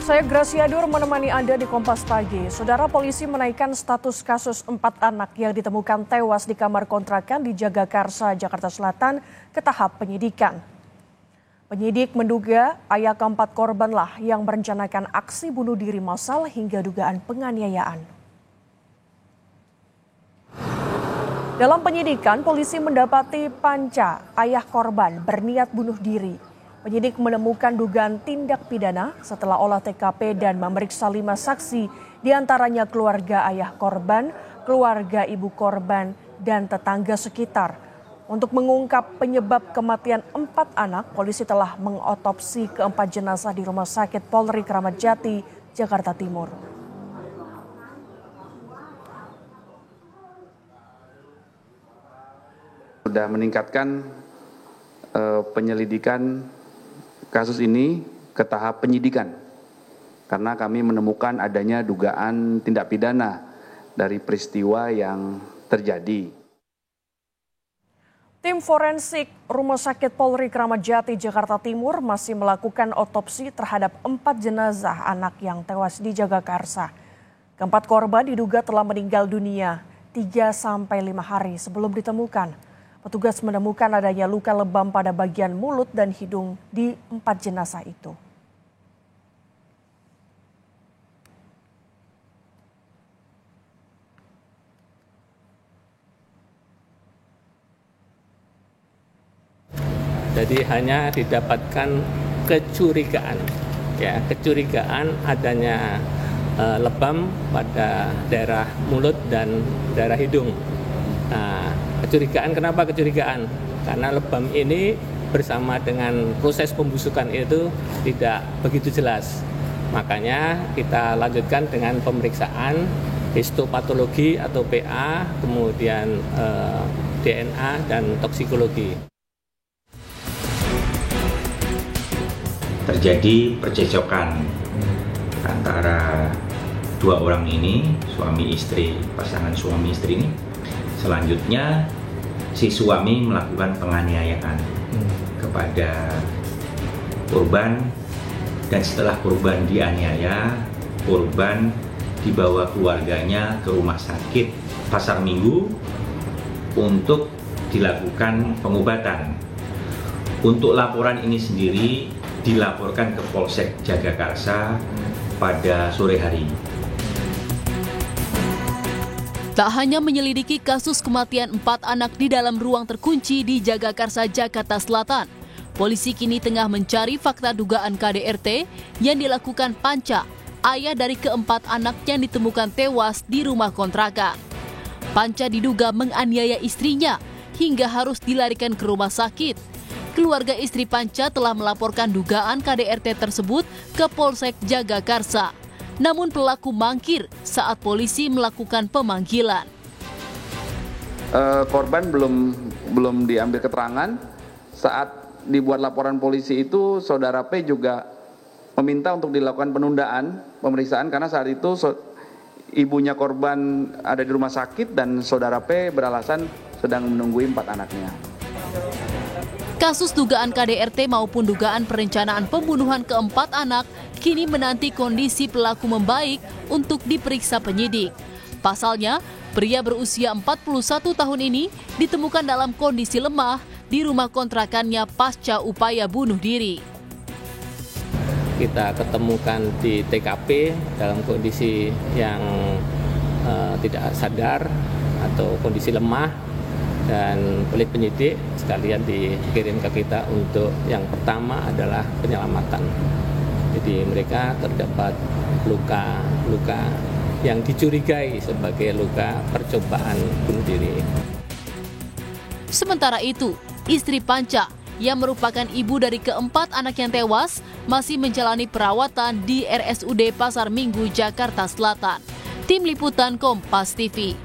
Saya Gracia Dur menemani Anda di Kompas Pagi. Saudara, polisi menaikkan status kasus 4 anak yang ditemukan tewas di kamar kontrakan di Jagakarsa, Jakarta Selatan ke tahap penyidikan. Penyidik menduga ayah keempat korbanlah yang merencanakan aksi bunuh diri massal hingga dugaan penganiayaan. Dalam penyidikan, polisi mendapati Panca, ayah korban, berniat bunuh diri. Penyidik menemukan dugaan tindak pidana setelah olah TKP dan memeriksa 5 saksi, diantaranya keluarga ayah korban, keluarga ibu korban, dan tetangga sekitar. Untuk mengungkap penyebab kematian 4 anak, polisi telah mengotopsi keempat jenazah di Rumah Sakit Polri Kramat Jati, Jakarta Timur. Sudah meningkatkan penyelidikan kasus ini ke tahap penyidikan karena kami menemukan adanya dugaan tindak pidana dari peristiwa yang terjadi. Tim forensik Rumah Sakit Polri Kramat Jati, Jakarta Timur masih melakukan otopsi terhadap 4 jenazah anak yang tewas di Jagakarsa. Keempat korban diduga telah meninggal dunia 3-5 hari sebelum ditemukan. Petugas menemukan adanya luka lebam pada bagian mulut dan hidung di 4 jenazah itu. Jadi hanya didapatkan kecurigaan adanya lebam pada daerah mulut dan daerah hidung. Nah, kenapa kecurigaan? Karena lebam ini bersama dengan proses pembusukan itu tidak begitu jelas. Makanya kita lanjutkan dengan pemeriksaan histopatologi atau PA, kemudian DNA dan toksikologi. Terjadi percekcokan antara 2 orang ini, suami istri, pasangan suami istri ini. Selanjutnya si suami melakukan penganiayaan kepada korban, dan setelah korban dianiaya, korban dibawa keluarganya ke rumah sakit Pasar Minggu untuk dilakukan pengobatan. Untuk laporan ini sendiri dilaporkan ke Polsek Jagakarsa pada sore hari. Tak hanya menyelidiki kasus kematian 4 anak di dalam ruang terkunci di Jagakarsa, Jakarta Selatan, polisi kini tengah mencari fakta dugaan KDRT yang dilakukan Panca, ayah dari keempat anak yang ditemukan tewas di rumah kontrakan. Panca diduga menganiaya istrinya hingga harus dilarikan ke rumah sakit. Keluarga istri Panca telah melaporkan dugaan KDRT tersebut ke Polsek Jagakarsa. Namun pelaku mangkir saat polisi melakukan pemanggilan. Korban belum diambil keterangan. Saat dibuat laporan polisi itu, saudara P juga meminta untuk dilakukan penundaan pemeriksaan karena saat itu ibunya korban ada di rumah sakit dan saudara P beralasan sedang menunggu 4 anaknya. Kasus dugaan KDRT maupun dugaan perencanaan pembunuhan keempat anak kini menanti kondisi pelaku membaik untuk diperiksa penyidik. Pasalnya, pria berusia 41 tahun ini ditemukan dalam kondisi lemah di rumah kontrakannya pasca upaya bunuh diri. Kita ketemukan di TKP dalam kondisi yang tidak sadar atau kondisi lemah. Dan oleh penyidik sekalian dikirim ke kita untuk yang pertama adalah penyelamatan. Jadi mereka terdapat luka yang dicurigai sebagai luka percobaan bunuh diri. Sementara itu, istri Panca yang merupakan ibu dari keempat anak yang tewas masih menjalani perawatan di RSUD Pasar Minggu, Jakarta Selatan. Tim Liputan Kompas TV.